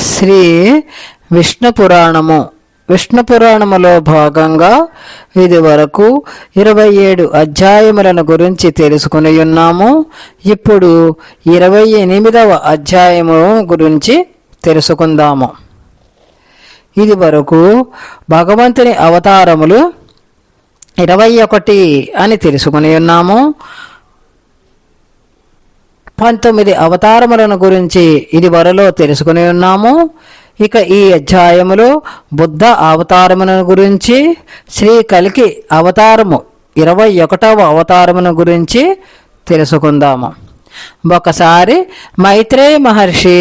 శ్రీ విష్ణు పురాణము. విష్ణు పురాణములో భాగంగా ఇది వరకు 27 అధ్యాయములను గురించి తెలుసుకుని ఉన్నాము. ఇప్పుడు 28వ అధ్యాయము గురించి తెలుసుకుందాము. ఇది వరకు భగవంతుని అవతారములు 21 అని తెలుసుకుని ఉన్నాము. 19 అవతారములను గురించి ఇది వరలో తెలుసుకుని ఉన్నాము. ఇక ఈ అధ్యాయములో బుద్ధ అవతారములను గురించి, శ్రీ కల్కి అవతారము 21వ అవతారమును గురించి తెలుసుకుందాము. ఒకసారి మైత్రేయ మహర్షి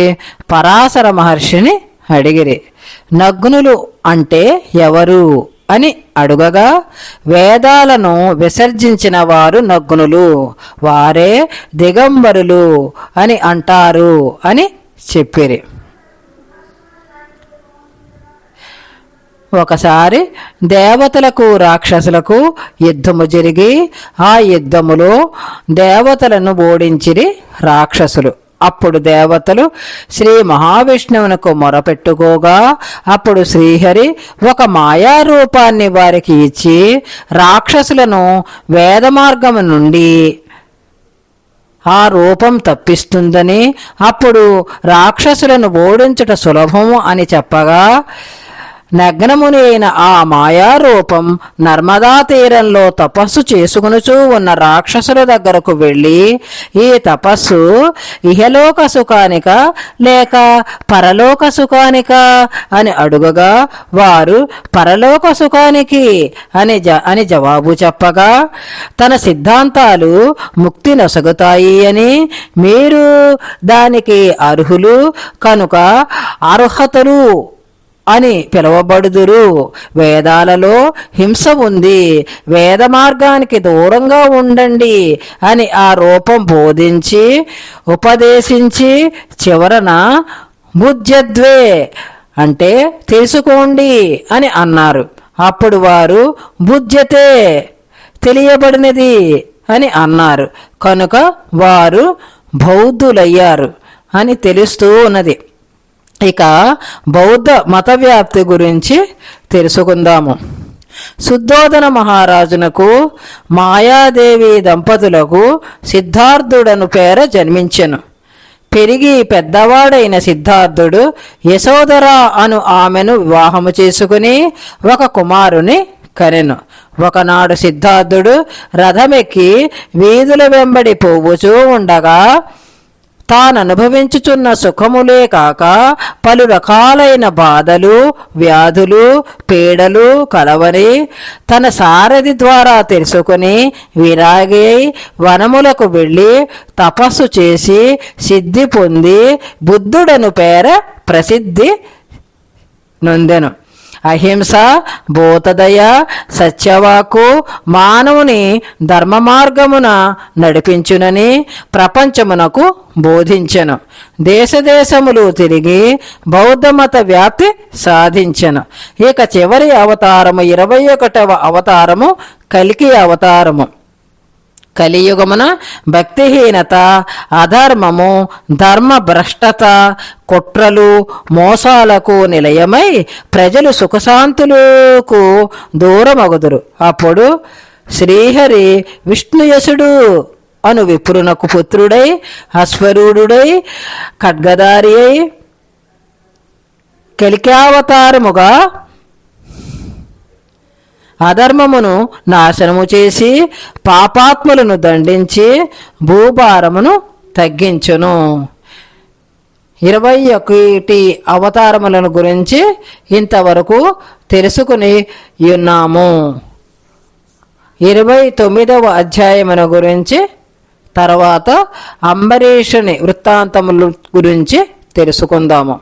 పరాశర మహర్షిని అడిగిరి, నగ్నులు అంటే ఎవరు అని అడుగగా, వేదాలను విసర్జించిన వారు నగ్నులు, వారే దిగంబరులు అని అంటారు అని చెప్పిరి. ఒకసారి దేవతలకు రాక్షసులకు యుద్ధము జరిగి ఆ యుద్ధములో దేవతలను ఓడించిరి రాక్షసులు. అప్పుడు దేవతలు శ్రీ మహావిష్ణువునకు మొరపెట్టుకోగా, అప్పుడు శ్రీహరి ఒక మాయారూపాన్ని వారికి ఇచ్చి రాక్షసులను వేద మార్గము నుండి ఆ రూపం తప్పిస్తుందని, అప్పుడు రాక్షసులను ఓడించుట సులభము అని చెప్పగా, నగ్నముని అయిన ఆ మాయారూపం నర్మదా తీరంలో తపస్సు చేసుకునుచూ ఉన్న రాక్షసుల దగ్గరకు వెళ్ళి, ఈ తపస్సు ఇహలోక సుఖానిక లేక పరలోక సుఖానిక అని అడుగగా, వారు పరలోక సుఖానికి అని జవాబు చెప్పగా, తన సిద్ధాంతాలు ముక్తి నొసగుతాయి అని, మీరు దానికి అర్హులు కనుక అర్హతలు అని పిలువబడుదురు. వేదాలలో హింస ఉంది, వేద మార్గానికి దూరంగా ఉండండి అని ఆ రూపం బోధించి ఉపదేశించి చివరన బుద్ధ్యద్వే అంటే తెలుసుకోండి అని అన్నారు. అప్పుడు వారు బుద్ధ్యతే తెలియబడినది అని అన్నారు. కనుక వారు బౌద్ధులయ్యారు అని తెలుస్తూ ఉన్నది. ఇక బౌద్ధ మత వ్యాప్తి గురించి తెలుసుకుందాము. శుద్ధోదన మహారాజునకు మాయాదేవి దంపతులకు సిద్ధార్థుడను పేర జన్మించెను. పెరిగి పెద్దవాడైన సిద్ధార్థుడు యశోధర అను ఆమెను వివాహము చేసుకుని ఒక కుమారుని కనెను. ఒకనాడు సిద్ధార్థుడు రథమెక్కి వీధుల వెంబడి పోవుచూ ఉండగా, తాననుభవించుచున్న సుఖములే కాక పలు రకాలైన బాధలు, వ్యాధులు, పీడలు కలవని తన సారథి ద్వారా తెలుసుకుని విరాగి వనములకు వెళ్ళి తపస్సు చేసి సిద్ధి పొంది బుద్ధుడను పేర ప్రసిద్ధి నొందెను. అహింస, భూతదయ, సత్యవాకు మానవుని ధర్మ మార్గమున నడిపించునని ప్రపంచమునకు బోధించెను. దేశదేశములు తిరిగి బౌద్ధమత వ్యాప్తి సాధించెను. ఇక చివరి అవతారము 21వ అవతారము కల్కి అవతారము. కలియుగమున భక్తిహీనత, అధర్మము, ధర్మభ్రష్టత, కుట్రలు, మోసాలకు నిలయమై ప్రజలు సుఖశాంతులకు దూరమగుదురు. అప్పుడు శ్రీహరి విష్ణుయసుడు అను విప్రునకు పుత్రుడై అశ్వరూఢుడై ఖడ్గధారి అయి కలికావతారముగా అధర్మమును నాశనము చేసి పాపాత్ములను దండించి భూభారమును తగ్గించును. 21 అవతారములను గురించి ఇంతవరకు తెలుసుకుని ఉన్నాము. 29వ అధ్యాయమును గురించి తర్వాత అంబరీషుని వృత్తాంతముల గురించి తెలుసుకుందాము.